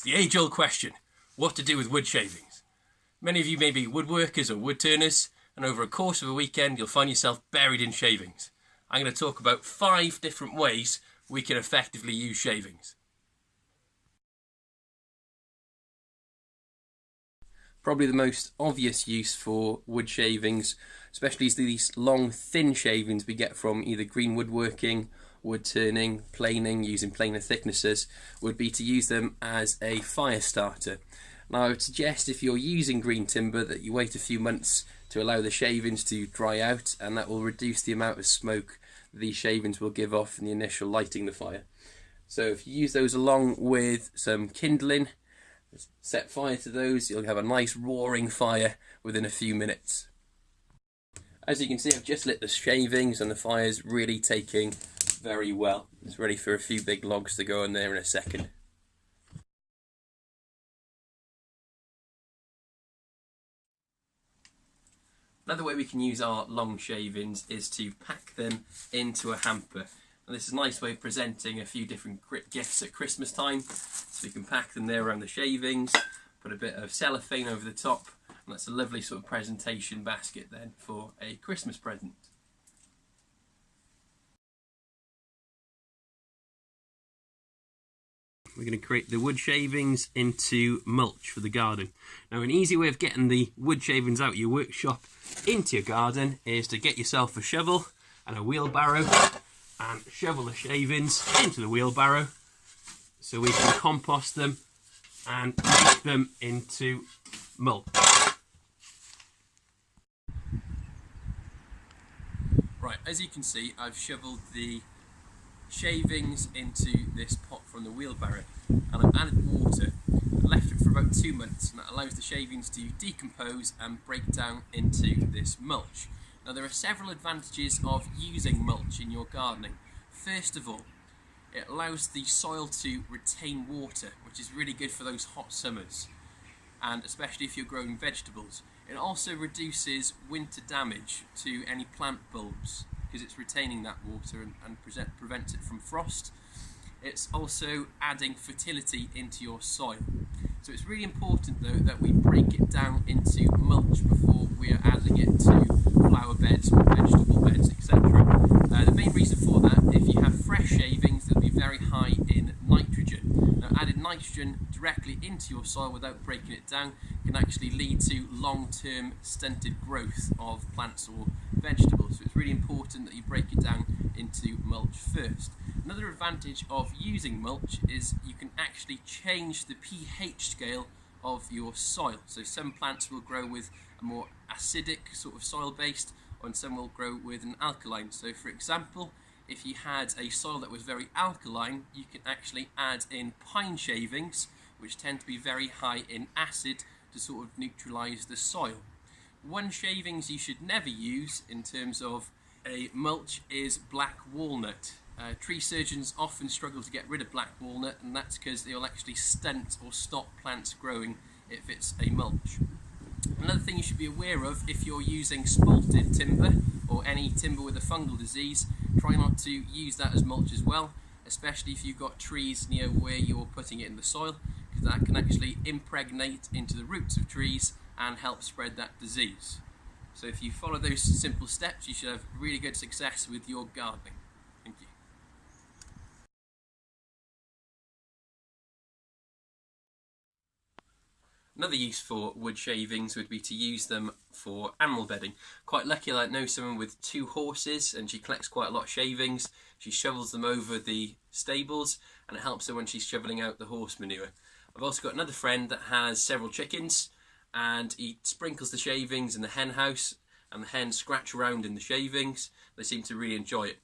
The age-old question, what to do with wood shavings. Many of you may be woodworkers or wood turners, and over a course of a weekend you'll find yourself buried in shavings. I'm going to talk about 5 different ways we can effectively use shavings. Probably the most obvious use for wood shavings, especially these long thin shavings we get from either green woodworking, wood turning, planing, using planer thicknesses, would be to use them as a fire starter. Now I would suggest if you're using green timber that you wait a few months to allow the shavings to dry out, and that will reduce the amount of smoke these shavings will give off in the initial lighting the fire. So if you use those along with some kindling, set fire to those, you'll have a nice roaring fire within a few minutes. As you can see, I've just lit the shavings and the fire's really taking very well. It's ready for a few big logs to go in there in a second. Another way we can use our long shavings is to pack them into a hamper. And this is a nice way of presenting a few different gifts at Christmas time. So you can pack them there around the shavings, put a bit of cellophane over the top, and that's a lovely sort of presentation basket then for a Christmas present. We're going to create the wood shavings into mulch for the garden. Now an easy way of getting the wood shavings out of your workshop into your garden is to get yourself a shovel and a wheelbarrow and shovel the shavings into the wheelbarrow so we can compost them and make them into mulch. Right, as you can see, I've shoveled the shavings into this pot from the wheelbarrow, and I've added water and left it for about 2 months, and that allows the shavings to decompose and break down into this mulch. Now there are several advantages of using mulch in your gardening. First of all, it allows the soil to retain water, which is really good for those hot summers, and especially if you're growing vegetables. It also reduces winter damage to any plant bulbs because it's retaining that water and prevents it from frost. It's also adding fertility into your soil. So it's really important though that we break it down into mulch before we are adding it to flower beds or vegetable beds, etc. The main reason for that, if you have fresh shavings, they'll be very high in nitrogen. Now added nitrogen directly into your soil without breaking it down can actually lead to long-term stunted growth of plants or vegetables. So it's really important that you break it down into mulch first. Another advantage of using mulch is you can actually change the pH scale of your soil. So some plants will grow with a more acidic sort of soil based, and some will grow with an alkaline. So for example, if you had a soil that was very alkaline, you can actually add in pine shavings, which tend to be very high in acid, to sort of neutralise the soil. One shavings you should never use in terms of a mulch is black walnut. Tree surgeons often struggle to get rid of black walnut, and that's because they'll actually stunt or stop plants growing if it's a mulch. Another thing you should be aware of if you're using spalted timber or any timber with a fungal disease, try not to use that as mulch as well, especially if you've got trees near where you're putting it in the soil, because that can actually impregnate into the roots of trees and help spread that disease. So if you follow those simple steps, you should have really good success with your gardening. Thank you. Another use for wood shavings would be to use them for animal bedding. Quite lucky, I know someone with 2 horses and she collects quite a lot of shavings. She shovels them over the stables and it helps her when she's shoveling out the horse manure. I've also got another friend that has several chickens, and he sprinkles the shavings in the hen house and the hens scratch around in the shavings. They seem to really enjoy it.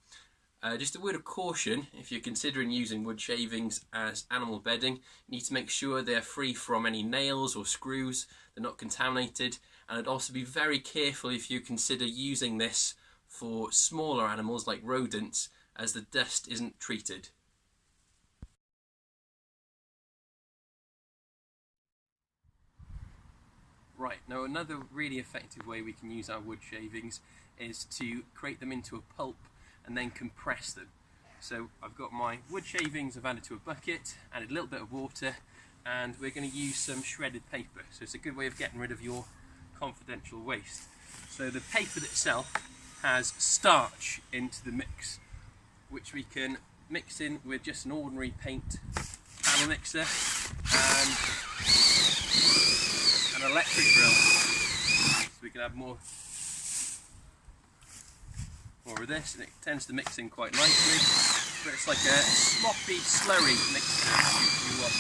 Just a word of caution, if you're considering using wood shavings as animal bedding, you need to make sure they're free from any nails or screws, they're not contaminated, and I'd also be very careful if you consider using this for smaller animals like rodents, as the dust isn't treated. Right, now another really effective way we can use our wood shavings is to create them into a pulp and then compress them. So I've got my wood shavings, I've added to a bucket, added a little bit of water, and we're going to use some shredded paper. So it's a good way of getting rid of your confidential waste. So the paper itself has starch into the mix, which we can mix in with just an ordinary paint panel mixer and an electric drill. So we can have more of this, and it tends to mix in quite nicely, but it's like a sloppy, slurry mixture if you want.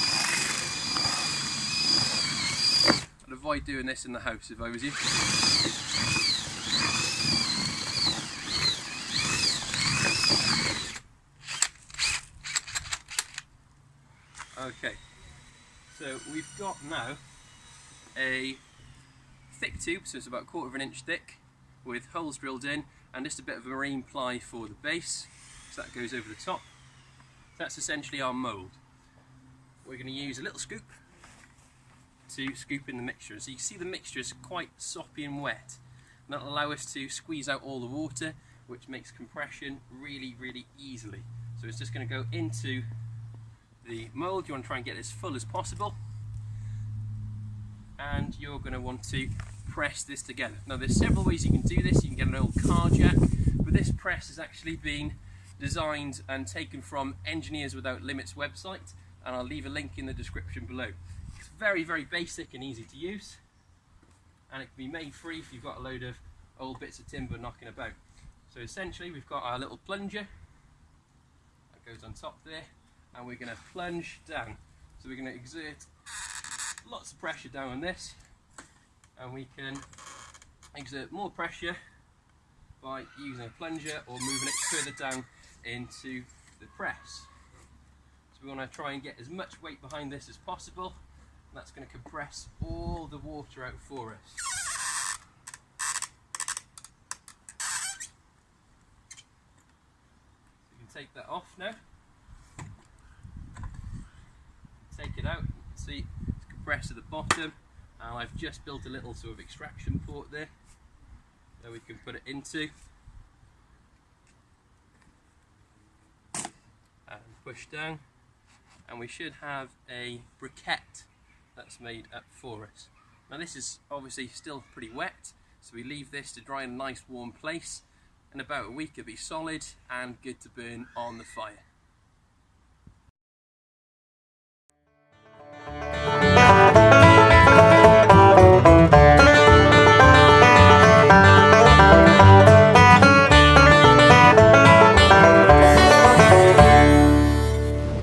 I'd avoid doing this in the house if I was you. Okay, so we've got now a thick tube, so it's about 1/4 of an inch thick, with holes drilled in and just a bit of marine ply for the base, so that goes over the top. That's essentially our mould. We're going to use a little scoop to scoop in the mixture. So you can see the mixture is quite soppy and wet, and that'll allow us to squeeze out all the water, which makes compression really easily. So it's just going to go into the mould. You want to try and get it as full as possible, and you're going to want to press this together. Now there's several ways you can do this. You can get an old car jack, but this press has actually been designed and taken from Engineers Without Limits website, and I'll leave a link in the description below. It's very basic and easy to use, and it can be made free if you've got a load of old bits of timber knocking about. So essentially we've got our little plunger that goes on top there, and we're going to plunge down. So we're going to exert lots of pressure down on this, and we can exert more pressure by using a plunger or moving it further down into the press. So we want to try and get as much weight behind this as possible, and that's going to compress all the water out for us. So you can take that off now. Take it out, you can see it's compressed at the bottom, and I've just built a little sort of extraction port there that we can put it into and push down, and we should have a briquette that's made up for us. Now this is obviously still pretty wet, so we leave this to dry in a nice warm place. In about a week it'll be solid and good to burn on the fire.